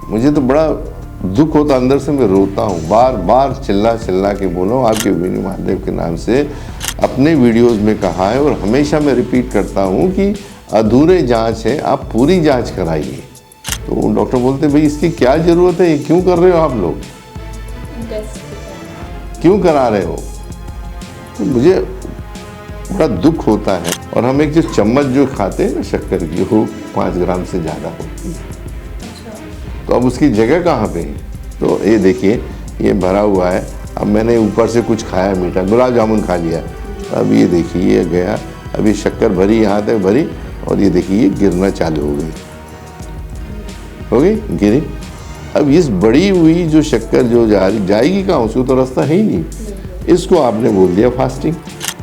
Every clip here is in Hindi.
मुझे तो बड़ा दुख होता, अंदर से मैं रोता हूँ। बार बार चिल्ला चिल्ला के बोला हूँ आपके विनू महादेव के नाम से, अपने वीडियोस में कहा है और हमेशा मैं रिपीट करता हूँ कि अधूरे जांच है, आप पूरी जांच कराइए। तो डॉक्टर बोलते भाई इसकी क्या ज़रूरत है, ये क्यों कर रहे हो आप लोग, क्यों करा रहे हो। तो मुझे बड़ा दुख होता है। और हम एक जो चम्मच जो खाते हैं ना शक्कर की, वो 5 ग्राम से ज़्यादा होती है। तो अब उसकी जगह कहाँ पे है। तो ये देखिए ये भरा हुआ है। अब मैंने ऊपर से कुछ खाया मीठा, गुलाब जामुन खा लिया। अब ये देखिए ये गया, अभी शक्कर भरी यहाँ तक भरी, और ये देखिए ये गिरना चालू हो गई गिरी। अब इस बड़ी हुई जो शक्कर जो जाएगी कहाँ, उसको तो रास्ता है ही नहीं। इसको आपने बोल दिया फास्टिंग।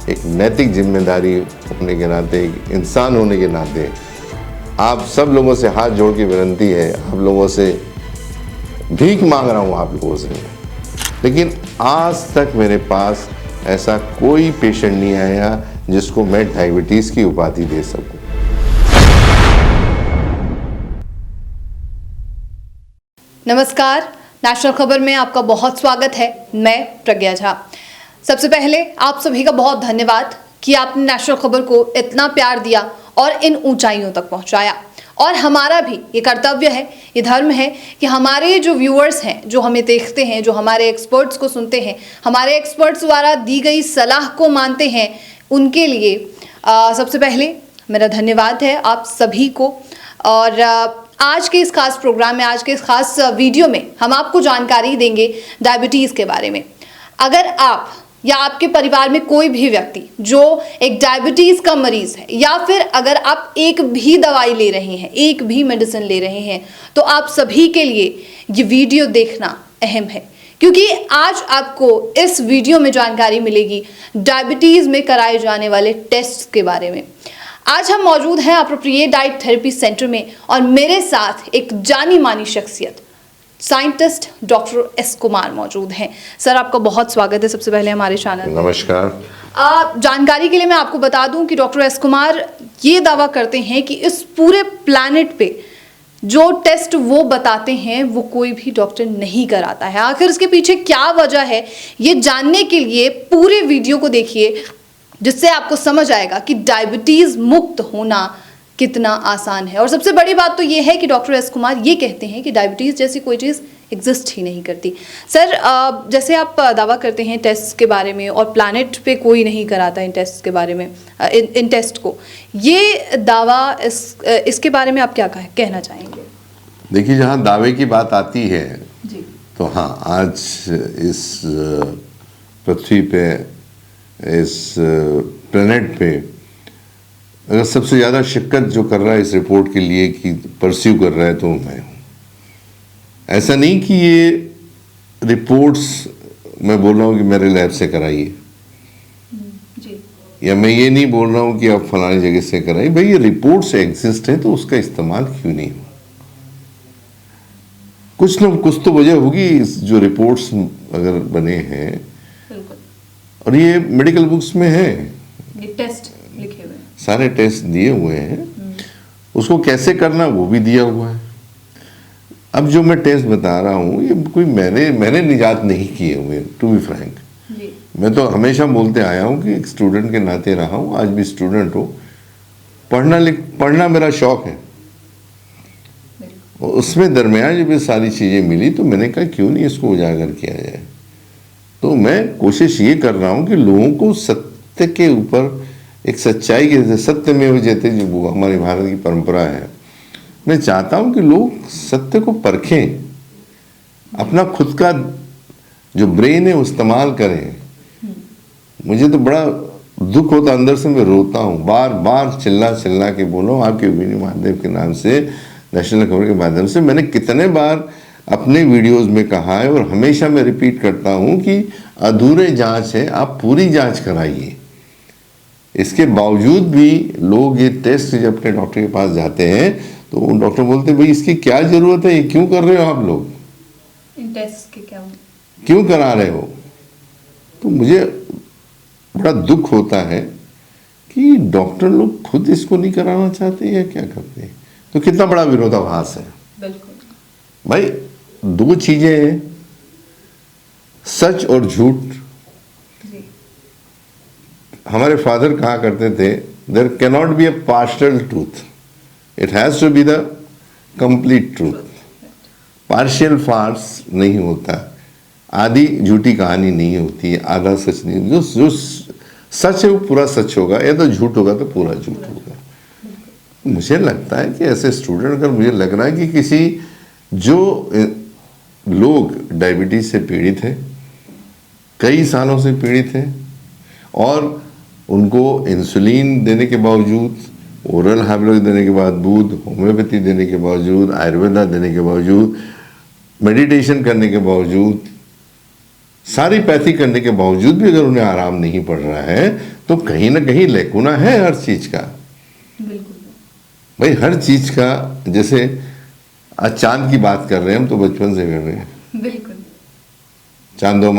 एक नैतिक जिम्मेदारी होने के नाते, एक इंसान होने के नाते आप सब लोगों से हाथ जोड़ के विनती है, आप लोगों से भीख मांग रहा हूँ आप लोगों से। लेकिन आज तक मेरे पास ऐसा कोई पेशेंट नहीं आया जिसको मैं डायबिटीज़ की उपाधि दे सकूं। नमस्कार, नेशनल खबर में आपका बहुत स्वागत है। मैं प्रज्ञा झा। सबसे पहले आप सभी का बहुत धन्यवाद कि आपने नेशनल खबर को इतना प्यार दिया और इन ऊंचाइयों तक पहुंचाया। और हमारा भी ये कर्तव्य है, ये धर्म है कि हमारे जो व्यूअर्स हैं, जो हमें देखते हैं, जो हमारे एक्सपर्ट्स को सुनते हैं, हमारे एक्सपर्ट्स द्वारा दी गई सलाह को मानते हैं, उनके लिए सबसे पहले मेरा धन्यवाद है आप सभी को। और आज के इस खास प्रोग्राम में, आज के इस खास वीडियो में हम आपको जानकारी देंगे डायबिटीज़ के बारे में। अगर आप या आपके परिवार में कोई भी व्यक्ति जो एक डायबिटीज़ का मरीज़ है, या फिर अगर आप एक भी दवाई ले रहे हैं, एक भी मेडिसिन ले रहे हैं, तो आप सभी के लिए ये वीडियो देखना अहम है। क्योंकि आज आपको इस वीडियो में जानकारी मिलेगी डायबिटीज़ में कराए जाने वाले टेस्ट के बारे में। आज हम मौजूद हैं अप्रोप्रिएट डाइट थेरेपी सेंटर में, और मेरे साथ एक जानी मानी शख्सियत साइंटिस्ट डॉक्टर एस कुमार मौजूद हैं। सर, आपका बहुत स्वागत है सबसे पहले हमारे चैनल में। नमस्कार। जानकारी के लिए मैं आपको बता दूं कि डॉक्टर एस कुमार ये दावा करते हैं कि इस पूरे प्लैनेट पे जो टेस्ट वो बताते हैं वो कोई भी डॉक्टर नहीं कराता है। आखिर इसके पीछे क्या वजह है, ये जानने के लिए पूरे वीडियो को देखिए, जिससे आपको समझ आएगा कि डायबिटीज़ मुक्त होना कितना आसान है। और सबसे बड़ी बात तो ये है कि डॉक्टर एस कुमार ये कहते हैं कि डायबिटीज़ जैसी कोई चीज़ एग्जिस्ट ही नहीं करती। सर, जैसे आप दावा करते हैं टेस्ट के बारे में, और प्लैनेट पे कोई नहीं कराता इन टेस्ट के बारे में, इन टेस्ट को, ये दावा इसके बारे में आप क्या कहना चाहेंगे? देखिए, जहाँ दावे की बात आती है जी, तो हाँ, आज इस पृथ्वी पे, इस प्लेनेट पे अगर सबसे ज़्यादा शिक्कत जो कर रहा है इस रिपोर्ट के लिए कि परस्यू कर रहा है, तो मैं हूँ। ऐसा नहीं कि ये रिपोर्ट्स मैं बोल रहा हूँ कि मेरे लैब से कराइए, या मैं ये नहीं बोल रहा हूँ कि आप फलानी जगह से कराइए। भाई ये रिपोर्ट्स एग्जिस्ट है तो उसका इस्तेमाल क्यों नहीं हो। कुछ ना कुछ तो वजह होगी जो रिपोर्ट्स अगर बने हैं, और ये मेडिकल बुक्स में है, ये टेस्ट लिखे हुए हैं, सारे टेस्ट दिए हुए हैं, उसको कैसे करना वो भी दिया हुआ है। अब जो मैं टेस्ट बता रहा हूँ ये कोई मैंने निजात नहीं किए हुए, टू बी फ्रैंक। मैं तो हमेशा बोलते आया हूँ कि एक स्टूडेंट के नाते रहा हूँ, आज भी स्टूडेंट हूँ। पढ़ना मेरा शौक है। उसमें दरमियान जब ये सारी चीज़ें मिली तो मैंने कहा क्यों नहीं इसको उजागर किया जाए। तो मैं कोशिश ये कर रहा हूँ कि लोगों को सत्य के ऊपर, एक सच्चाई के, सत्य में हो जाते, जो हमारी भारत की परंपरा है, मैं चाहता हूँ कि लोग सत्य को परखें, अपना खुद का जो ब्रेन है इस्तेमाल करें। मुझे तो बड़ा दुख होता, अंदर से मैं रोता हूँ। बार बार चिल्ला चिल्ला के बोला हूँ आपके विनू महादेव के नाम से, नेशनल खबर के माध्यम से। मैंने कितने बार अपने वीडियोस में कहा है, और हमेशा मैं रिपीट करता हूँ कि अधूरे जांच है, आप पूरी जांच कराइए। इसके बावजूद भी लोग ये टेस्ट जब अपने डॉक्टर के पास जाते हैं तो वो डॉक्टर बोलते भाई इसकी क्या ज़रूरत है, ये क्यों कर रहे हो आप लोग, इन टेस्ट के क्यों करा रहे हो। तो मुझे बड़ा दुख होता है कि डॉक्टर लोग खुद इसको नहीं कराना चाहते या क्या करते हैं। तो कितना बड़ा विरोधाभास है। बिल्कुल। भाई दो चीजें हैं, सच और झूठ। जी। हमारे फादर कहा करते थे, there can not be a partial truth, it has to be the complete truth. Partial farce नहीं होता, आधी झूठी कहानी नहीं होती है, आधा सच नहीं। जो सच है वो पूरा सच होगा, या तो झूठ होगा तो पूरा झूठ होगा। मुझे लगता है कि ऐसे स्टूडेंट, अगर मुझे लग रहा है कि किसी जो लोग डायबिटीज से पीड़ित हैं, कई सालों से पीड़ित हैं, और उनको इंसुलिन देने के बावजूद, ओरल हाइब्रिड देने के बावजूद, होम्योपैथी देने के बावजूद, आयुर्वेदा देने के बावजूद, मेडिटेशन करने के बावजूद, सारी पैथी करने के बावजूद भी अगर उन्हें आराम नहीं पड़ रहा है, तो कहीं ना कहीं लेकुना है हर चीज का। बिल्कुल भाई हर चीज का, जैसे आज चांद की बात कर रहे हैं हम, तो बचपन से कर रहे हैं। बिल्कुल। चांदो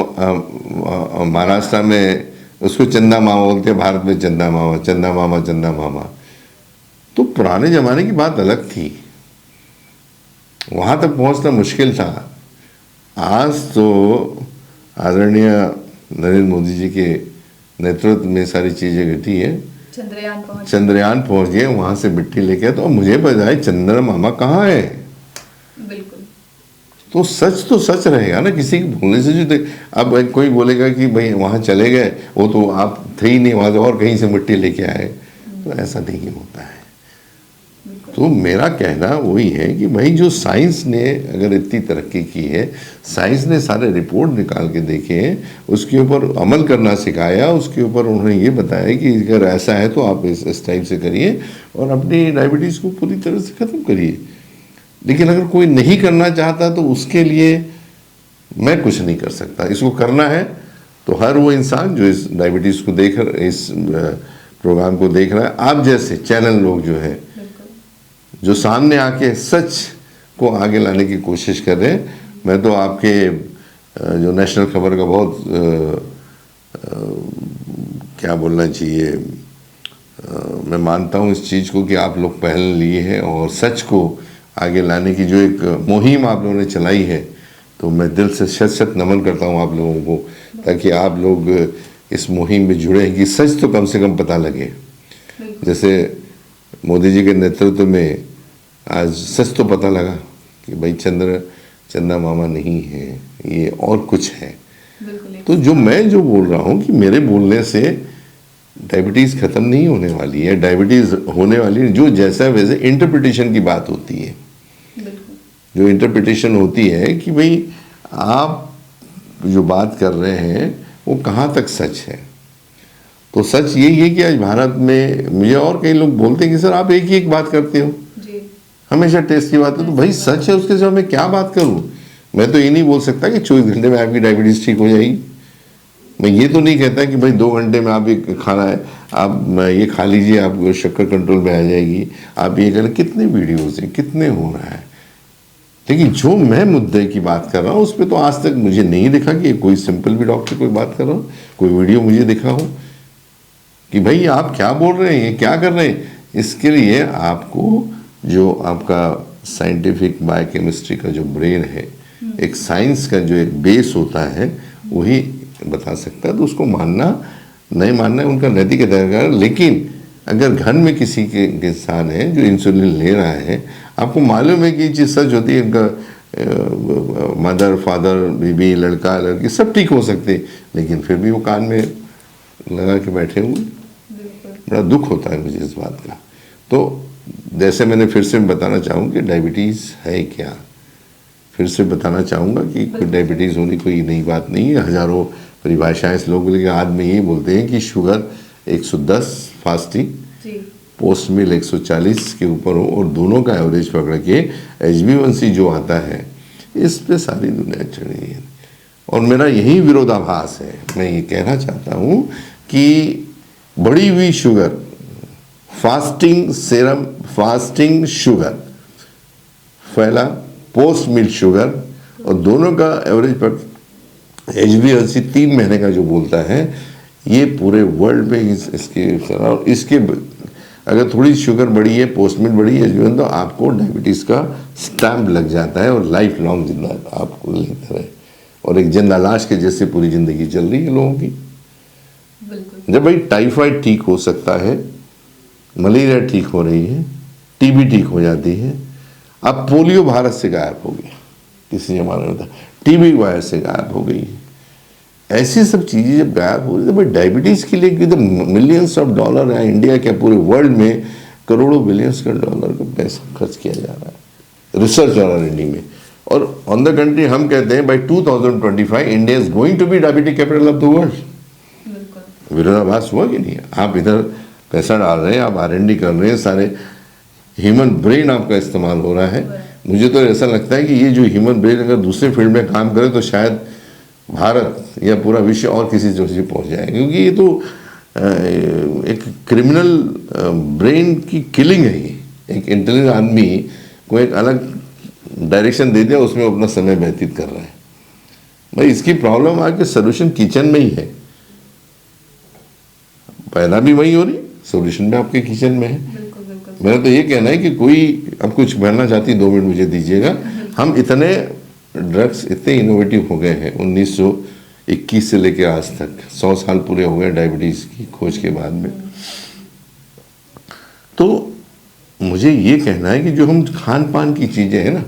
महाराष्ट्र में उसको चंदा मामा बोलते हैं, भारत में चंदा मामा, चंदा मामा, चंदा मामा। तो पुराने जमाने की बात अलग थी, वहां तक पहुंचना मुश्किल था। आज तो आदरणीय नरेंद्र मोदी जी के नेतृत्व में सारी चीजें घटी है। चंद्रयान पहुंच गए, वहां से मिट्टी लेके, तो मुझे बताए चंद्र मामा कहाँ है। बिल्कुल। तो सच रहेगा ना, किसी के बोलने से जो अब कोई बोलेगा कि भाई वहां चले गए, वो तो आप थे ही नहीं वहां से, और कहीं से मिट्टी लेके आए, तो ऐसा नहीं होता है। तो मेरा कहना वही है कि भाई जो साइंस ने अगर इतनी तरक्की की है, साइंस ने सारे रिपोर्ट निकाल के देखे हैं, उसके ऊपर अमल करना सिखाया, उसके ऊपर उन्होंने ये बताया कि अगर ऐसा है तो आप इस टाइप से करिए और अपनी डायबिटीज़ को पूरी तरह से ख़त्म करिए। लेकिन अगर कोई नहीं करना चाहता तो उसके लिए मैं कुछ नहीं कर सकता। इसको करना है तो हर वो इंसान जो इस डायबिटीज़ को देख, इस प्रोग्राम को देख रहा है, आप जैसे चैनल लोग जो है, जो सामने आके सच को आगे लाने की कोशिश कर रहे हैं, मैं तो आपके जो नेशनल खबर का बहुत क्या बोलना चाहिए, मैं मानता हूँ इस चीज़ को कि आप लोग पहल लिए हैं और सच को आगे लाने की जो एक मुहिम आप लोगों ने चलाई है, तो मैं दिल से शत शत नमन करता हूँ आप लोगों को, ताकि आप लोग इस मुहिम में जुड़े हैं कि सच तो कम से कम पता लगे। जैसे मोदी जी के नेतृत्व में आज सच तो पता लगा कि भाई चंदा मामा नहीं है, ये और कुछ है। तो जो मैं जो बोल रहा हूँ कि मेरे बोलने से डायबिटीज़ ख़त्म नहीं होने वाली है, डायबिटीज़ होने वाली है। जो जैसा वैसे इंटरप्रिटेशन की बात होती है, जो इंटरप्रिटेशन होती है कि भाई आप जो बात कर रहे हैं वो कहाँ तक सच है। तो सच यही है कि आज भारत में, मुझे और कई लोग बोलते हैं कि सर आप एक ही एक बात करते हो, हमेशा टेस्ट की बात है। तो भाई सच है, उसके साथ मैं क्या बात करूं। मैं तो ये नहीं बोल सकता कि 24 घंटे में आपकी डायबिटीज़ ठीक हो जाएगी। मैं ये तो नहीं कहता कि भाई 2 घंटे में आप ये खाना है, आप ये खा लीजिए, आप शक्कर कंट्रोल में आ जाएगी, आप ये करें। कितने वीडियोज़ हैं, कितने हो रहा है। लेकिन जो मैं मुद्दे की बात कर रहा हूँ उस पर तो आज तक मुझे नहीं दिखा कि कोई सिंपल भी डॉक्टर कोई बात कर रहा हूँ, कोई वीडियो मुझे दिखा हो कि भाई आप क्या बोल रहे हैं, क्या कर रहे हैं। इसके लिए आपको जो आपका साइंटिफिक बायोकेमिस्ट्री का जो ब्रेन है, एक साइंस का जो एक बेस होता है, वही बता सकता है। तो उसको मानना नहीं मानना है उनका नैतिक अधिकार। लेकिन अगर घर में किसी के इंसान है जो इंसुलिन ले रहा है, आपको मालूम है कि ये चीज़ सच होती है, उनका मदर, फादर, बीबी, लड़का, लड़की सब ठीक हो सकते, लेकिन फिर भी वो कान में लगा के बैठे हुए। बड़ा दुख होता है मुझे इस बात का। तो जैसे मैंने फिर से बताना चाहूँ कि डायबिटीज़ है क्या, फिर से बताना चाहूँगा कि कोई डायबिटीज़ होनी कोई नई बात नहीं है। हज़ारों परिभाषाएं इस लोग, लेकिन आज में यही बोलते हैं कि शुगर 110 फास्टिंग, पोस्ट मील 140 के ऊपर हो, और दोनों का एवरेज पकड़ के HbA1c जो आता है, इस पे सारी दुनिया चढ़ी है। और मेरा यही विरोधाभास है। मैं ये कहना चाहता हूँ कि बढ़ी हुई sugar, fasting serum, fasting sugar, पहला पोस्ट मील शुगर, और दोनों का एवरेज पर HbA1c 3 महीने का जो बोलता है, ये पूरे वर्ल्ड में इसके अगर थोड़ी शुगर बढ़ी है, पोस्टमेट बढ़ी है, तो आपको डायबिटीज़ का स्टैम्प लग जाता है और लाइफ लॉन्ग जिंदा आपको लेते रहे, और एक जिंदा लाश के जैसे पूरी ज़िंदगी चल रही है लोगों की। बिल्कुल। जब भाई टाइफाइड ठीक हो सकता है, मलेरिया ठीक हो रही है, टीबी ठीक हो जाती है, अब पोलियो भारत से गायब हो गया, किसी जमाने में था, टीबी वायरस से गायब हो गई है। ऐसी सब चीज़ें जब गायब हो रही है, तो भाई डायबिटीज़ के लिए तो मिलियंस ऑफ डॉलर है, इंडिया के पूरे वर्ल्ड में करोड़ों बिलियंस का डॉलर का पैसा खर्च किया जा रहा है रिसर्च और R&D में। और ऑन द कंट्री हम कहते हैं by 2025 India is going to be diabetic capital of the world. विरोधाभास हुआ कि नहीं? आप इधर पैसा डाल रहे हैं, आप R&D कर रहे हैं, सारे ह्यूमन ब्रेन आपका इस्तेमाल हो रहा है। मुझे तो ऐसा लगता है कि ये जो ह्यूमन ब्रेन अगर दूसरे फील्ड में काम करे तो शायद भारत या पूरा विश्व और किसी चीज़ पहुंच जाए, क्योंकि ये तो एक क्रिमिनल ब्रेन की किलिंग है। ये एक इंटेलिजेंट आदमी को एक अलग डायरेक्शन दे दिया, उसमें अपना समय व्यतीत कर रहा है। भाई इसकी प्रॉब्लम आपके सोल्यूशन किचन में ही है, पैदा भी वही हो रही, सोल्यूशन भी आपके किचन में है। मेरा तो ये कहना है कि कोई अब कुछ बनना चाहती 2 मिनट मुझे दीजिएगा। हम इतने ड्रग्स इतने इनोवेटिव हो गए हैं 1921 से लेकर आज तक 100 साल पूरे हो गए डायबिटीज़ की खोज के बाद में। तो मुझे ये कहना है कि जो हम खान पान की चीज़ें हैं ना,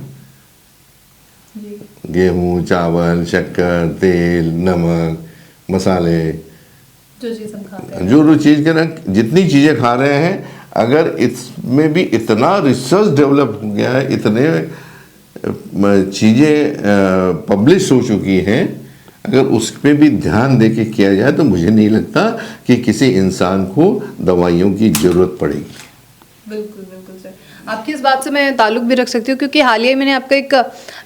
गेहूँ, चावल, शक्कर, तेल, नमक, मसाले, जो चीज़ हम खाते हैं, जो चीज़ के ना जितनी चीज़ें खा रहे हैं, अगर इसमें भी इतना रिसर्च डेवलप हो गया है, इतने चीज़ें पब्लिश हो चुकी हैं, अगर उस पर भी ध्यान दे के किया जाए तो मुझे नहीं लगता कि किसी इंसान को दवाइयों की ज़रूरत पड़ेगी। बिल्कुल बिल्कुल सर, आपकी इस बात से मैं ताल्लुक भी रख सकती हूँ, क्योंकि हाल ही में मैंने आपका एक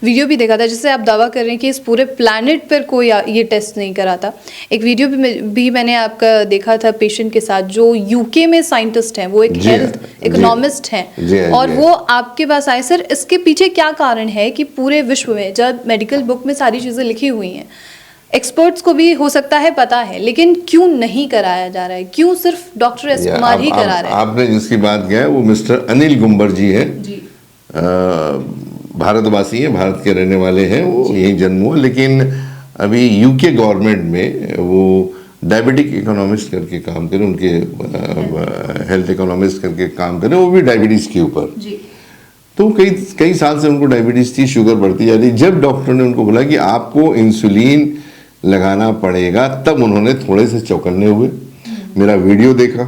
वीडियो भी देखा था जिससे आप दावा कर रहे हैं कि इस पूरे प्लैनेट पर कोई ये टेस्ट नहीं करा था। एक वीडियो भी मैंने आपका देखा था पेशेंट के साथ, जो यूके में साइंटिस्ट हैं, वो एक हेल्थ इकोनॉमिस्ट हैं, और वो आपके पास आए। सर इसके पीछे क्या कारण है कि पूरे विश्व में जब मेडिकल बुक में सारी चीज़ें लिखी हुई हैं, एक्सपर्ट्स को भी हो सकता है पता है, लेकिन क्यों नहीं कराया जा रहा है? क्यों सिर्फ डॉक्टर एस कुमार ही करा रहे हैं? आपने जिसकी बात किया है वो मिस्टर अनिल गुंबर जी हैं जी। भारतवासी हैं, भारत के रहने वाले हैं, वो यहीं जन्म हुआ, लेकिन अभी यूके गवर्नमेंट में वो डायबिटिक इकोनॉमिस्ट करके काम करें, उनके हेल्थ इकोनॉमिस्ट करके काम करें, वो भी डायबिटीज़ के ऊपर। तो कई साल से उनको डायबिटीज़ थी, शुगर बढ़ती जा रही। जब डॉक्टर ने उनको बोला कि आपको इंसुलिन लगाना पड़ेगा, तब उन्होंने थोड़े से चौकन्ने हुए। मेरा वीडियो देखा,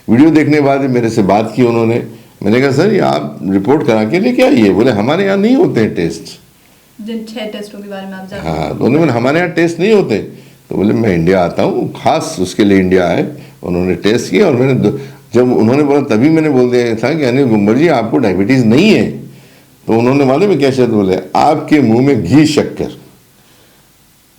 वीडियो देखने के बाद मेरे से बात की उन्होंने। मैंने कहा सर ये आप रिपोर्ट करा के लेके आइए। बोले हमारे यहाँ नहीं होते हैं टेस्ट। जिन 6 टेस्टों के बारे में आप जानते हैं। हाँ, तो उन्होंने हमारे यहाँ टेस्ट नहीं होते। तो बोले मैं इंडिया आता हूँ, खास उसके लिए इंडिया आए। उन्होंने टेस्ट किया और मैंने जब उन्होंने बोला तभी मैंने बोल दिया था कि अनिल गुंबर जी आपको डायबिटीज़ नहीं है। तो उन्होंने मालूम है क्या शब्द बोले? आपके मुँह में घी शक्कर।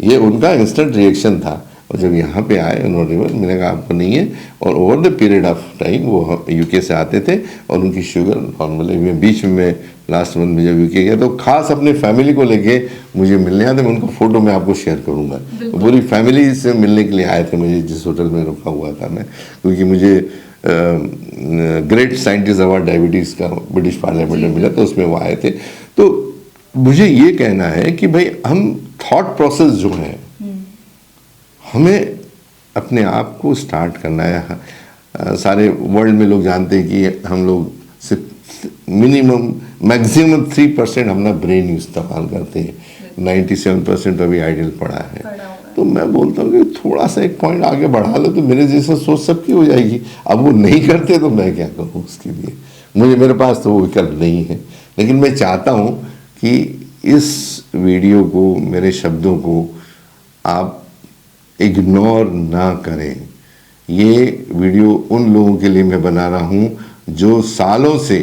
ये उनका इंस्टेंट रिएक्शन था। और जब यहाँ पे आए उन्होंने, मैंने कहा आपको नहीं है। और over the period of time वो यूके से आते थे और उनकी शुगर नॉर्मली में, बीच में लास्ट मंथ में जब यूके गया तो खास अपने फैमिली को लेके मुझे मिलने आए थे। मैं उनको फोटो में आपको शेयर करूँगा। तो पूरी फैमिली से मिलने के लिए आए थे मुझे, जिस होटल में रुका हुआ था मैं, क्योंकि मुझे ग्रेट साइंटिस्ट अवार्ड डायबिटीज़ का ब्रिटिश पार्लियामेंट में मिला, तो उसमें वो आए थे। तो मुझे ये कहना है कि भाई हम थॉट प्रोसेस जो है, हमें अपने आप को स्टार्ट करना है। सारे वर्ल्ड में लोग जानते हैं कि हम लोग सिर्फ मैक्सिमम 3% अपना ब्रेन इस्तेमाल करते हैं, 97% अभी आइडियल पड़ा है। तो मैं बोलता हूँ कि थोड़ा सा एक पॉइंट आगे बढ़ा लो तो मेरे जैसा सोच सबकी हो जाएगी। अब वो नहीं करते तो मैं क्या करूँ उसके लिए? मेरे पास तो वो विकल्प नहीं है। लेकिन मैं चाहता हूँ कि इस वीडियो को, मेरे शब्दों को आप इग्नोर ना करें। ये वीडियो उन लोगों के लिए मैं बना रहा हूँ जो सालों से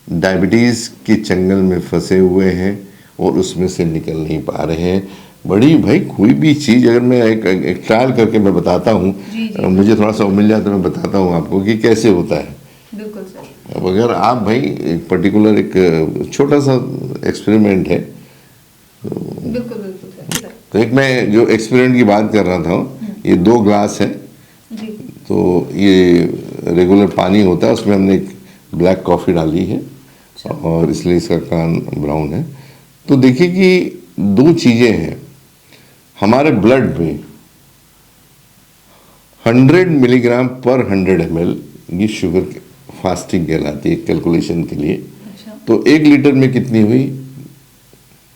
डायबिटीज़ के चंगल में फंसे हुए हैं और उसमें से निकल नहीं पा रहे हैं। बड़ी भाई कोई भी चीज़ अगर मैं एक ट्रायल करके मैं बताता हूँ, मुझे थोड़ा सा मिल जाता है, मैं बताता हूँ आपको कि कैसे होता है। बिल्कुल सर। अब अगर आप भाई एक पर्टिकुलर एक छोटा सा एक्सपेरिमेंट है, बिल्कुल बिल्कुल सर। तो एक मैं जो एक्सपेरिमेंट की बात कर रहा था, ये 2 ग्लास है। तो ये रेगुलर पानी होता है उसमें हमने एक ब्लैक कॉफ़ी डाली है और इसलिए इसका कान ब्राउन है। तो देखिए कि दो चीज़ें हैं हमारे ब्लड में 100 मिलीग्राम पर 100 ml ये शुगर फास्टिंग कहलाती है कैलकुलेशन के लिए। अच्छा। तो 1 लीटर में कितनी हुई?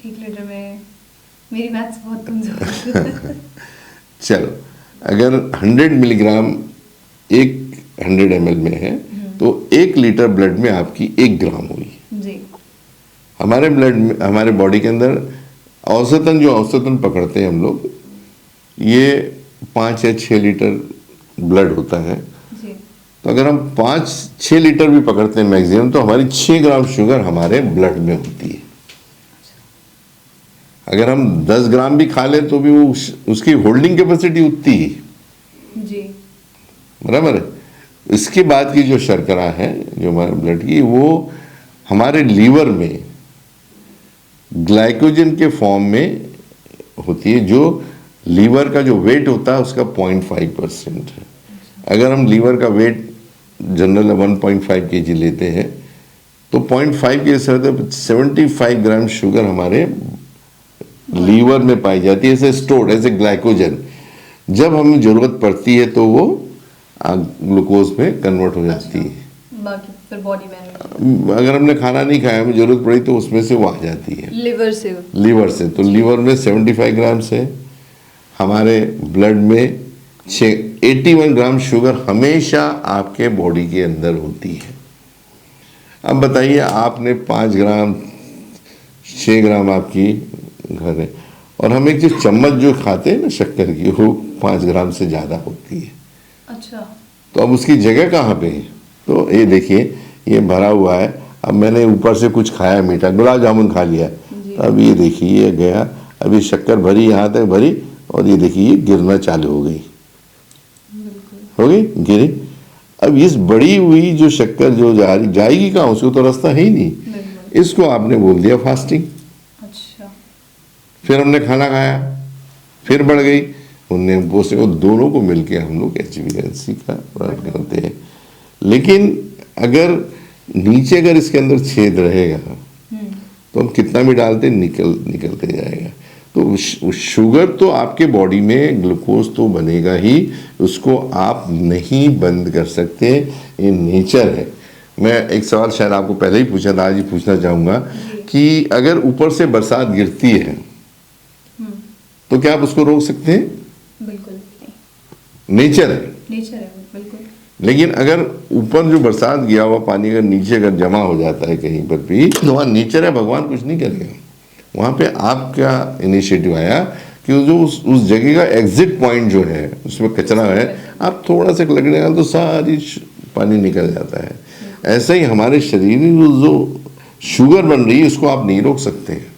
1 लीटर में मेरी मैथ्स बहुत कमजोर है। चलो, अगर 100 मिलीग्राम 100 ml में है तो 1 लीटर ब्लड में आपकी 1 ग्राम हुई। जी। हमारे ब्लड में, हमारे बॉडी के अंदर औसतन पकड़ते हैं हम लोग, ये 5 या 6 लीटर ब्लड होता है। जी। तो अगर हम 5-6 लीटर भी पकड़ते हैं मैक्सिमम, तो हमारी 6 ग्राम शुगर हमारे ब्लड में होती है। अगर हम 10 ग्राम भी खा लें तो भी वो उसकी होल्डिंग कैपेसिटी उतनी ही, जी। बराबर है। इसके बाद की जो शर्करा है जो हमारे ब्लड की, वो हमारे लीवर में ग्लाइकोजन के फॉर्म में होती है, जो लीवर का जो वेट होता है उसका 0.5% है। अगर हम लीवर का वेट जनरल 1.5 kg लेते हैं तो 0.5 के साथ 75 ग्राम शुगर हमारे लीवर में पाई जाती है as a stored, as a glycogen. जब हमें जरूरत पड़ती है तो वो ग्लूकोज में कन्वर्ट हो जाती है। बाकी फिर बॉडी में अगर हमने खाना नहीं खाया, हमें जरूरत पड़ी तो उसमें से वो आ जाती है लीवर से। तो लीवर में 75 ग्राम से हमारे ब्लड में 81 ग्राम शुगर हमेशा आपके बॉडी के अंदर होती है। अब बताइए, आपने 5 ग्राम 6 ग्राम आपकी घर है, और हम एक जो चम्मच जो खाते हैं ना शक्कर की, वो 5 ग्राम से ज़्यादा होती है। अच्छा। तो अब उसकी जगह कहाँ पे है? तो ये देखिए, ये भरा हुआ है। अब मैंने ऊपर से कुछ खाया मीठा, गुलाब जामुन खा लिया, तो अब ये देखिए ये गया, अभी शक्कर भरी यहाँ तक भरी, और ये देखिए ये गिरना चालू हो गई, हो गई गिरी। अब इस बड़ी हुई जो शक्कर जो जाएगी कहाँ? उसको तो रास्ता है ही नहीं। इसको आपने बोल दिया फास्टिंग। अच्छा। फिर हमने खाना खाया, फिर बढ़ गई, उनने बोसे, वो दोनों को मिलके हम लोग HbA1c का वर्णन करते हैं। लेकिन अगर नीचे अगर इसके अंदर छेद रहेगा तो हम कितना भी डालते निकलते जाएगा। तो शुगर तो आपके बॉडी में ग्लूकोज तो बनेगा ही, उसको आप नहीं बंद कर सकते, ये नेचर है। मैं एक सवाल शायद आपको पहले ही पूछा था, आज ही पूछना चाहूँगा कि अगर ऊपर से बरसात गिरती है तो क्या आप उसको रोक सकते हैं? बिल्कुल नेचर है बिल्कुल। लेकिन अगर ऊपर जो बरसात गिरा हुआ पानी अगर नीचे अगर जमा हो जाता है कहीं पर भी, तो वहाँ नेचर है, भगवान कुछ नहीं करेगा। वहाँ पे आपका इनिशिएटिव आया कि जो उस जगह का एग्जिट पॉइंट जो है उसमें कचरा है, आप थोड़ा सा लगने का तो सारी पानी निकल जाता है। ऐसे ही हमारे शरीर में जो शुगर बन रही है उसको आप नहीं रोक सकते हैं,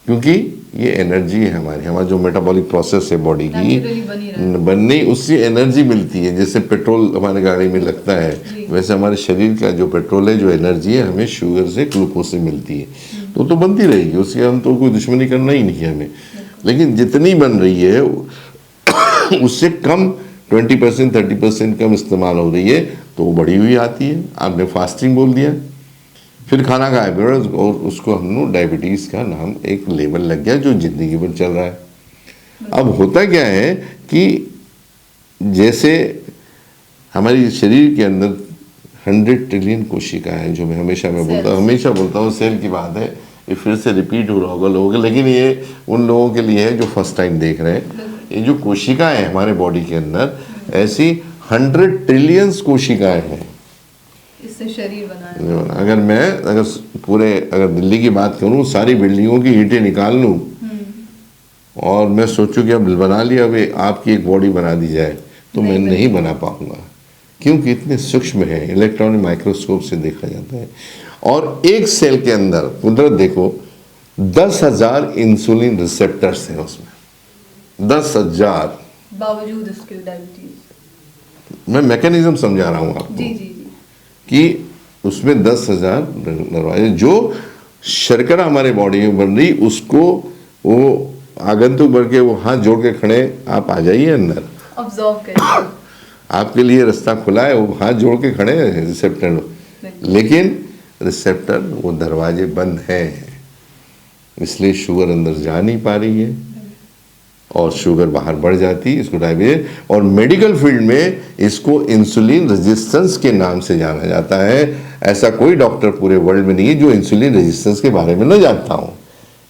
क्योंकि ये एनर्जी है हमारा जो मेटाबॉलिक प्रोसेस है बॉडी की बनने, उससे एनर्जी मिलती है। जैसे पेट्रोल हमारे गाड़ी में लगता है, वैसे हमारे शरीर का जो पेट्रोल है, जो एनर्जी है, हमें शुगर से, ग्लूकोज से मिलती है। तो बनती रहेगी, उससे हम तो कोई दुश्मनी करना ही नहीं है हमें। लेकिन जितनी बन रही है उससे कम 20% 30% कम इस्तेमाल हो रही है, तो वो बढ़ी हुई आती है। आपने फास्टिंग बोल दिया, फिर खाना खाया, फिर और उसको हम लोग डायबिटीज़ का नाम एक लेवल लग गया जो ज़िंदगी भर चल रहा है। अब होता क्या है कि जैसे हमारी शरीर के अंदर 100 ट्रिलियन कोशिकाएं हैं, जो मैं हमेशा बोलता हूँ सेल की बात है, ये फिर से रिपीट हो रहा होगा लोगों के, लेकिन ये उन लोगों के लिए है जो फर्स्ट टाइम देख रहे हैं। ये जो कोशिकाएं हैं हमारे बॉडी के अंदर, ऐसी 100 ट्रिलियन कोशिकाएं हैं। इससे शरीर बनाया। अगर दिल्ली की बात करूं, सारी बिल्डिंगों की ईंटें निकाल लूं और मैं सोचूं कि अब बना लिया, अब आपकी एक बॉडी बना दी जाए, तो मैं नहीं बना पाऊंगा, क्योंकि इतने सूक्ष्म है, इलेक्ट्रॉनिक माइक्रोस्कोप से देखा जाता है। और एक सेल के अंदर कुदरत देखो 10,000 इंसुलिन रिसेप्टर्स हैं उसमें, 10,000। बावजूद इसके डायबिटीज, मैं मैकेनिज्म समझा रहा हूँ आपको कि उसमें 10,000 दरवाजे, जो शर्करा हमारे बॉडी में बन रही, उसको वो आगंतुक बढ़ के वो हाथ जोड़ के खड़े, आप आ जाइए अंदर, ऑब्जर्व करिए। आपके लिए रास्ता खुला है, वो हाथ जोड़ के खड़े हैं रिसेप्टर, लेकिन रिसेप्टर वो दरवाजे बंद हैं, इसलिए शुगर अंदर जा नहीं पा रही है और शुगर बाहर बढ़ जाती है, इसको डायबिटीज। और मेडिकल फील्ड में इसको इंसुलिन रेजिस्टेंस के नाम से जाना जाता है। ऐसा कोई डॉक्टर पूरे वर्ल्ड में नहीं है जो इंसुलिन रेजिस्टेंस के बारे में न जानता हो।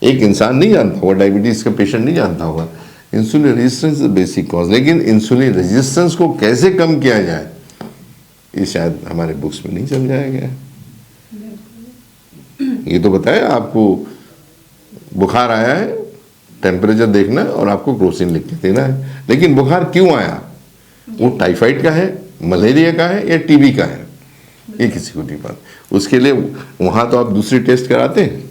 एक इंसान नहीं जानता होगा, डायबिटीज का पेशेंट नहीं जानता होगा insulin resistance is basic cause. लेकिन इंसुलिन रेजिस्टेंस को कैसे कम किया जाए ये शायद हमारे बुक्स में नहीं समझाया गया। ये तो बताया आपको बुखार आया है, टेम्परेचर देखना है और आपको क्रोसिन लिख के देना है, लेकिन बुखार क्यों आया, वो टाइफाइड का है, मलेरिया का है या टीबी का है, ये किसी को नहीं पता। उसके लिए वहां तो आप दूसरी टेस्ट कराते हैं,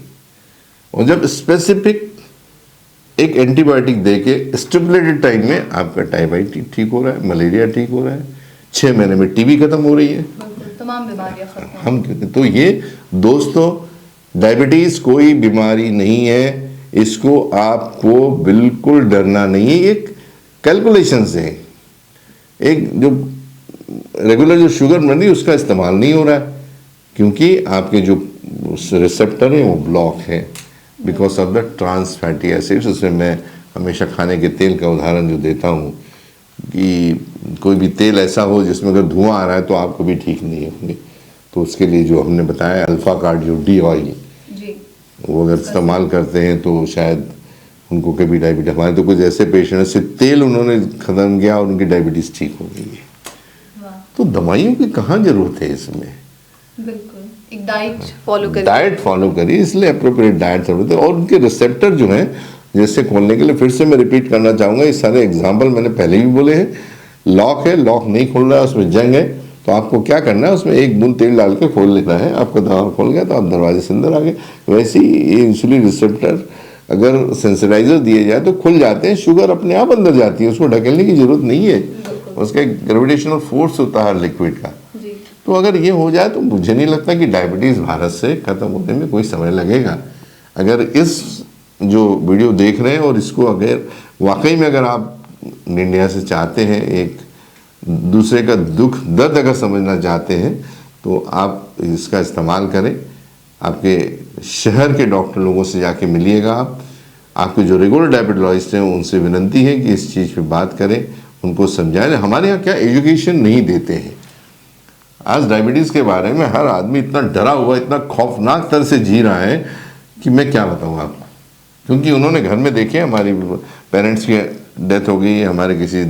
और जब स्पेसिफिक एक एंटीबायोटिक दे के स्टिपुलेटेड टाइम में आपका टाइफाइड ठीक हो रहा है, मलेरिया ठीक हो रहा है, 6 महीने में टीबी खत्म हो रही है, तमाम बीमारियां खत्म। हम कहते तो ये दोस्तों डायबिटीज कोई बीमारी नहीं है, इसको आपको बिल्कुल डरना नहीं है। एक कैलकुलेशन से एक जो रेगुलर जो शुगर बन रही है उसका इस्तेमाल नहीं हो रहा है, क्योंकि आपके जो रिसेप्टर है वो ब्लॉक है because of the trans fatty acids. उसमें मैं हमेशा खाने के तेल का उदाहरण जो देता हूँ कि कोई भी तेल ऐसा हो जिसमें अगर धुआं आ रहा है तो आप कभी ठीक नहीं होंगे, तो उसके लिए जो हमने बताया अल्फा कार्डियो डी ऑयल, वो अगर इस्तेमाल करते हैं तो शायद उनको कभी डायबिटीज। हमारे तो कुछ ऐसे पेशेंट हैं सिर्फ तेल उन्होंने ख़त्म किया और उनकी डायबिटीज़ ठीक हो गई है। तो दवाइयों की कहाँ ज़रूरत है इसमें, बिल्कुल एक डाइट फॉलो करिए, डाइट फॉलो करिए, इसलिए अप्रोप्रिएट डाइट जरूरत है। और उनके रिसेप्टर जो हैं जैसे खोलने के लिए फिर से मैं रिपीट करना चाहूँगा, ये सारे एग्जाम्पल मैंने पहले भी बोले हैं। लॉक है, लॉक नहीं खुल रहा है, उसमें जंग है, तो आपको क्या करना है, उसमें 1 बूंद तेल डाल के खोल लेना है, आपका दरवाजा खोल गया तो आप दरवाजे से अंदर आ गए। वैसे ही ये इंसुलिन रिसेप्टर अगर सेंसिटाइजर दिए जाए तो खुल जाते हैं, शुगर अपने आप अंदर जाती है, उसको ढकेलने की जरूरत नहीं है, उसका एक ग्रेविटेशनल फोर्स होता है लिक्विड का। तो अगर ये हो जाए तो मुझे नहीं लगता कि डायबिटीज़ भारत से ख़त्म होने में कोई समय लगेगा। अगर इस जो वीडियो देख रहे हैं और इसको अगर वाकई में अगर आप इंडिया से चाहते हैं, एक दूसरे का दुख दर्द अगर समझना चाहते हैं, तो आप इसका इस्तेमाल करें। आपके शहर के डॉक्टर लोगों से जाके मिलिएगा, आपके जो रेगुलर डायबिटोलॉजिस्ट हैं उनसे विनती है कि इस चीज़ पे बात करें, उनको समझाएं। हमारे यहाँ क्या एजुकेशन नहीं देते हैं। आज डायबिटीज़ के बारे में हर आदमी इतना डरा हुआ, इतना खौफनाक तरह से जी रहा है कि मैं क्या बताऊँ आपको, क्योंकि उन्होंने घर में देखे हमारी पेरेंट्स की डेथ हो गई, हमारे किसी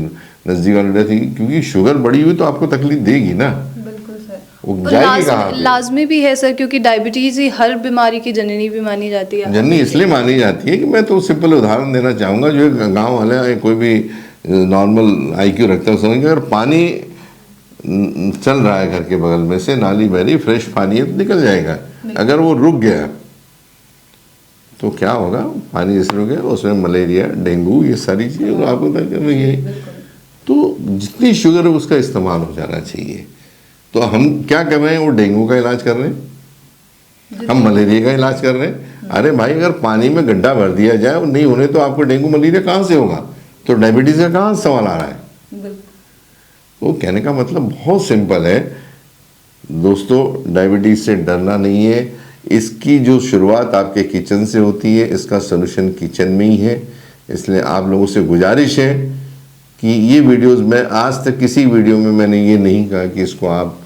नज़दीक वाली डेथ हुई, क्योंकि शुगर बढ़ी हुई तो आपको तकलीफ देगी ना, बिल्कुल सर। वो जाएगी कहाँ पे? लाजमी भी है सर, क्योंकि डायबिटीज ही हर बीमारी की जननी भी मानी जाती है। जननी इसलिए मानी जाती है कि मैं तो सिंपल उदाहरण देना चाहूँगा, जो गाँव वाले हैं, कोई भी नॉर्मल IQ रखता है समझ, अगर पानी चल रहा है घर के बगल में से, नाली बह रही, फ्रेश पानी है तो निकल जाएगा, अगर वो रुक गया तो क्या होगा, पानी जैसे रुक गया उसमें मलेरिया, डेंगू, ये सारी चीज़ें आपको तक है। तो जितनी शुगर है उसका इस्तेमाल हो जाना चाहिए। तो हम क्या कर रहे हैं, वो डेंगू का इलाज कर रहे हैं, हम मलेरिया का इलाज कर रहे हैं। अरे भाई, अगर पानी में गड्ढा भर दिया जाए और नहीं होने तो आपको डेंगू मलेरिया कहाँ से होगा, तो डायबिटीज़ का कहाँ सवाल आ रहा है। वो कहने का मतलब बहुत सिंपल है दोस्तों, डायबिटीज़ से डरना नहीं है। इसकी जो शुरुआत आपके किचन से होती है, इसका सलूशन किचन में ही है। इसलिए आप लोगों से गुजारिश है कि ये वीडियोस, मैं आज तक किसी वीडियो में मैंने ये नहीं कहा कि इसको आप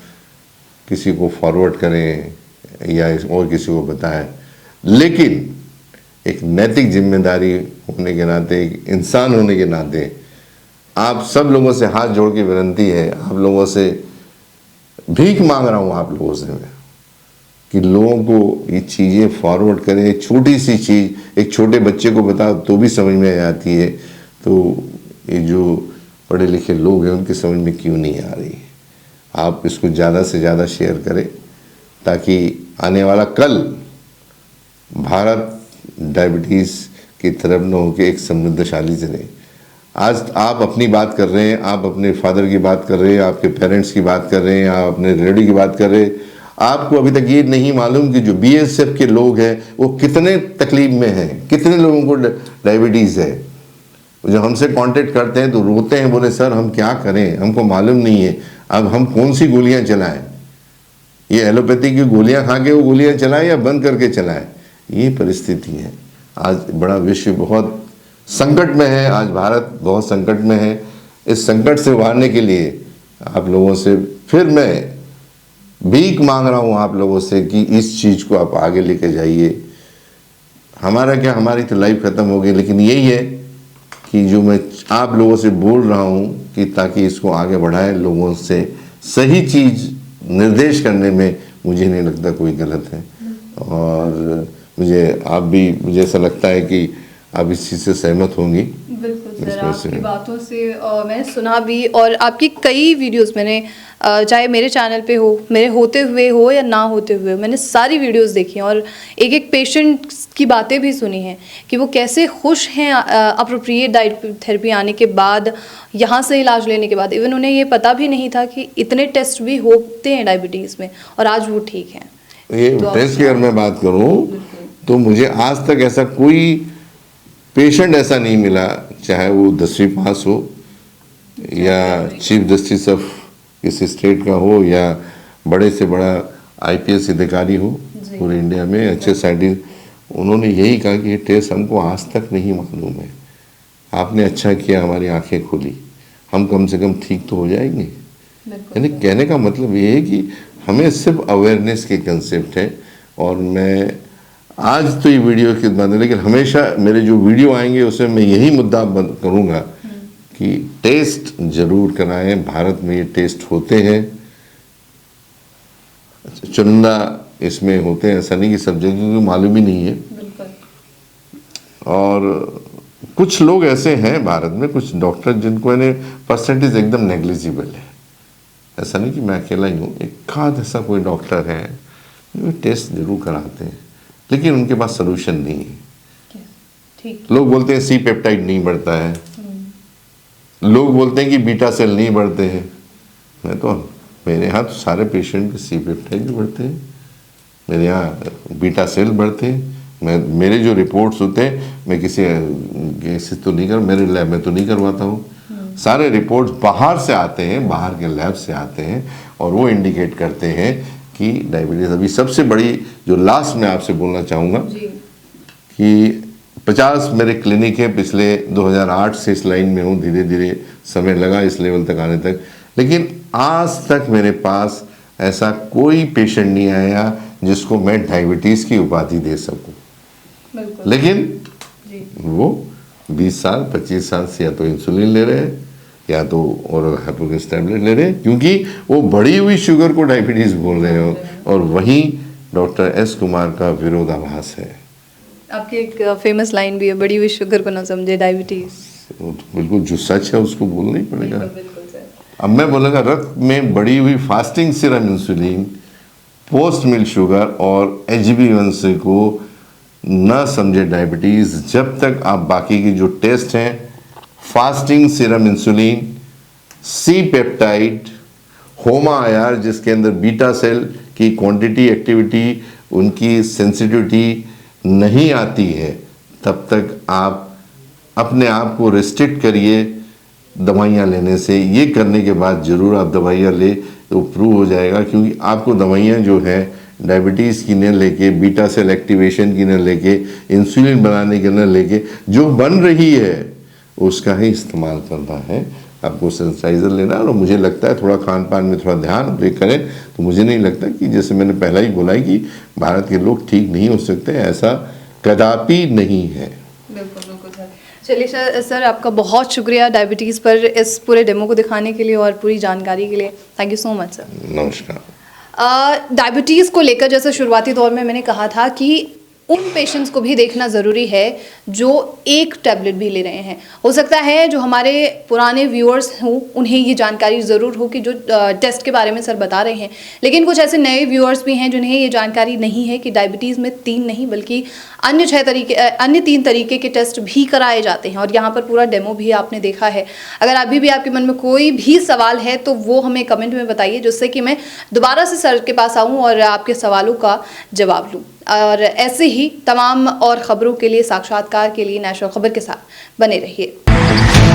किसी को फॉरवर्ड करें या और किसी को बताएं, लेकिन एक नैतिक जिम्मेदारी होने के नाते, एक इंसान होने के नाते आप सब लोगों से हाथ जोड़ के विनती है, आप लोगों से भीख मांग रहा हूँ आप लोगों से मैं, कि लोगों को ये चीज़ें फॉरवर्ड करें। एक छोटी सी चीज़ एक छोटे बच्चे को बता तो भी समझ में आ जाती है, तो ये जो पढ़े लिखे लोग हैं उनकी समझ में क्यों नहीं आ रही। आप इसको ज़्यादा से ज़्यादा शेयर करें ताकि आने वाला कल भारत डायबिटीज़ की तरफ न होकर एक समृद्धशाली से रहे। आज आप अपनी बात कर रहे हैं, आप अपने फादर की बात कर रहे हैं, आपके पेरेंट्स की बात कर रहे हैं, आप अपने रिलेटिव की बात कर रहे हैं। आपको अभी तक ये नहीं मालूम कि जो BSF के लोग हैं वो कितने तकलीफ में हैं, कितने लोगों को डायबिटीज़ है। जो हमसे कांटेक्ट करते हैं तो रोते हैं, बोले सर हम क्या करें, हमको मालूम नहीं है अब हम कौन सी गोलियां चलाएं, ये एलोपैथी की गोलियां खा के वो गोलियां चलाएं या बंद करके चलाएं। ये परिस्थिति है। आज बड़ा विश्व बहुत संकट में है, आज भारत बहुत संकट में है। इस संकट से उभारने के लिए आप लोगों से फिर मैं भीख मांग रहा हूँ आप लोगों से कि इस चीज़ को आप आगे लेके जाइए। हमारा क्या, हमारी तो लाइफ ख़त्म हो गई, लेकिन यही है कि जो मैं आप लोगों से बोल रहा हूँ कि ताकि इसको आगे बढ़ाएं, लोगों से सही चीज़ निर्देश करने में मुझे नहीं लगता कोई गलत है। और मुझे ऐसा लगता है कि आप इस चीज़ से सहमत होंगी। बिल्कुल सर, आपकी बातों से मैंने सुना भी, और आपकी कई वीडियोस मैंने चाहे मेरे चैनल पे हो, मेरे होते हुए हो या ना होते हुए, मैंने सारी वीडियोस देखी हैं और एक एक पेशेंट की बातें भी सुनी हैं कि वो कैसे खुश हैं अप्रोप्रिएट डाइट थेरेपी आने के बाद, यहाँ से इलाज लेने के बाद। इवन उन्हें ये पता भी नहीं था कि इतने टेस्ट भी होते हैं डायबिटीज़ में, और आज वो ठीक हैं। ये तो टेस्ट की अगर मैं बात करूँ तो मुझे आज तक ऐसा कोई पेशेंट ऐसा नहीं मिला, चाहे वो 10वीं पास हो या चीफ जस्टिस ऑफ किसी स्टेट का हो या बड़े से बड़ा आईपीएस अधिकारी हो पूरे इंडिया में, अच्छे साइंटिस्ट, उन्होंने यही कहा कि ये टेस्ट हमको आज तक नहीं मालूम है, आपने अच्छा किया हमारी आंखें खोली, हम कम से कम ठीक तो हो जाएंगे। यानी कहने का मतलब ये है कि हमें सिर्फ अवेयरनेस के कंसेप्ट है। और मैं आज तो ये वीडियो की बात है, लेकिन हमेशा मेरे जो वीडियो आएंगे उसमें मैं यही मुद्दा करूँगा कि टेस्ट जरूर कराएं। भारत में ये टेस्ट होते हैं, चुनिंदा इसमें होते हैं, ऐसा नहीं कि सब जगह मालूम ही नहीं है। और कुछ लोग ऐसे हैं भारत में, कुछ डॉक्टर जिनको परसेंटेज एकदम नेग्लिजिबल है। ऐसा नहीं कि मैं अकेला ही हूँ, एक आध ऐसा कोई डॉक्टर है जो टेस्ट जरूर कराते हैं, लेकिन उनके पास सोल्यूशन नहीं है। लोग बोलते हैं सी पेप्टाइड नहीं बढ़ता है, लोग बोलते हैं कि बीटा सेल नहीं बढ़ते हैं। मैं तो मेरे यहाँ तो सारे पेशेंट के सी पेप्टाइड भी बढ़ते हैं, मेरे यहाँ बीटा सेल बढ़ते हैं। मेरे जो रिपोर्ट्स होते हैं मैं किसी तो नहीं मेरे लैब में तो नहीं करवाता हूँ, सारे रिपोर्ट्स बाहर से आते हैं, बाहर के लैब से आते हैं और वो इंडिकेट करते हैं कि डायबिटीज़। अभी सबसे बड़ी जो लास्ट में आपसे बोलना चाहूँगा कि 50 मेरे क्लिनिक है, पिछले 2008 से इस लाइन में हूँ, धीरे धीरे समय लगा इस लेवल तक आने तक, लेकिन आज तक मेरे पास ऐसा कोई पेशेंट नहीं आया जिसको मैं डायबिटीज़ की उपाधि दे सकूं। लेकिन वो 20 साल 25 साल से या तो इंसुलिन ले रहे हैं या तो और हाइपोग्लिकेमिक टैबलेट ले रहे हैं, क्योंकि वो बढ़ी हुई शुगर को डायबिटीज़ बोल रहे हो। और वहीं डॉक्टर एस कुमार का विरोधाभास है। आपकी एक फेमस लाइन भी है, बढ़ी हुई शुगर को ना समझे डायबिटीज़। बिल्कुल जो सच है उसको बोलना ही पड़ेगा। अब मैं बोलूँगा रक्त में बढ़ी हुई फास्टिंग सीरम इंसुलिन, पोस्ट मिल शुगर और HbA1c को न समझे डायबिटीज़। जब तक आप बाकी की जो टेस्ट हैं, fasting serum insulin, C peptide, HOMA IR जिसके अंदर बीटा सेल की क्वांटिटी, एक्टिविटी, उनकी सेंसिटिविटी नहीं आती है, तब तक आप अपने आप को रेस्ट्रिक्ट करिए दवाइयाँ लेने से। ये करने के बाद ज़रूर आप दवाइयाँ ले तो प्रूव हो जाएगा, क्योंकि आपको दवाइयाँ जो है डायबिटीज़ की न लेके, बीटा सेल एक्टिवेशन की न लेके, इंसुलिन बनाने की न लेके, जो बन रही है उसका ही इस्तेमाल करना है। आपको सेंसिटाइज़र लेना है। और मुझे लगता है थोड़ा खान पान में थोड़ा ध्यान करें तो मुझे नहीं लगता कि, जैसे मैंने पहला ही बोला है कि भारत के लोग ठीक नहीं हो सकते, ऐसा कदापि नहीं है। बिल्कुल बिल्कुल सर। चलिए सर आपका बहुत शुक्रिया डायबिटीज़ पर इस पूरे डेमो को दिखाने के लिए और पूरी जानकारी के लिए। Thank you so much sir. नमस्कार। डायबिटीज़ को लेकर जैसे शुरुआती दौर में मैंने कहा था कि उन पेशेंट्स को भी देखना ज़रूरी है जो एक टैबलेट भी ले रहे हैं। हो सकता है जो हमारे पुराने व्यूअर्स हों उन्हें ये जानकारी ज़रूर हो कि जो टेस्ट के बारे में सर बता रहे हैं, लेकिन कुछ ऐसे नए व्यूअर्स भी हैं जिन्हें ये जानकारी नहीं है कि डायबिटीज़ में 3 नहीं बल्कि अन्य 3 तरीके के टेस्ट भी कराए जाते हैं। और यहाँ पर पूरा डेमो भी आपने देखा है। अगर अभी भी आपके मन में कोई भी सवाल है तो वो हमें कमेंट में बताइए, जिससे कि मैं दोबारा से सर के पास आऊँ और आपके सवालों का जवाब लूँ। और ऐसे ही तमाम और ख़बरों के लिए, साक्षात्कार के लिए नेशनल खबर के साथ बने रहिए। है।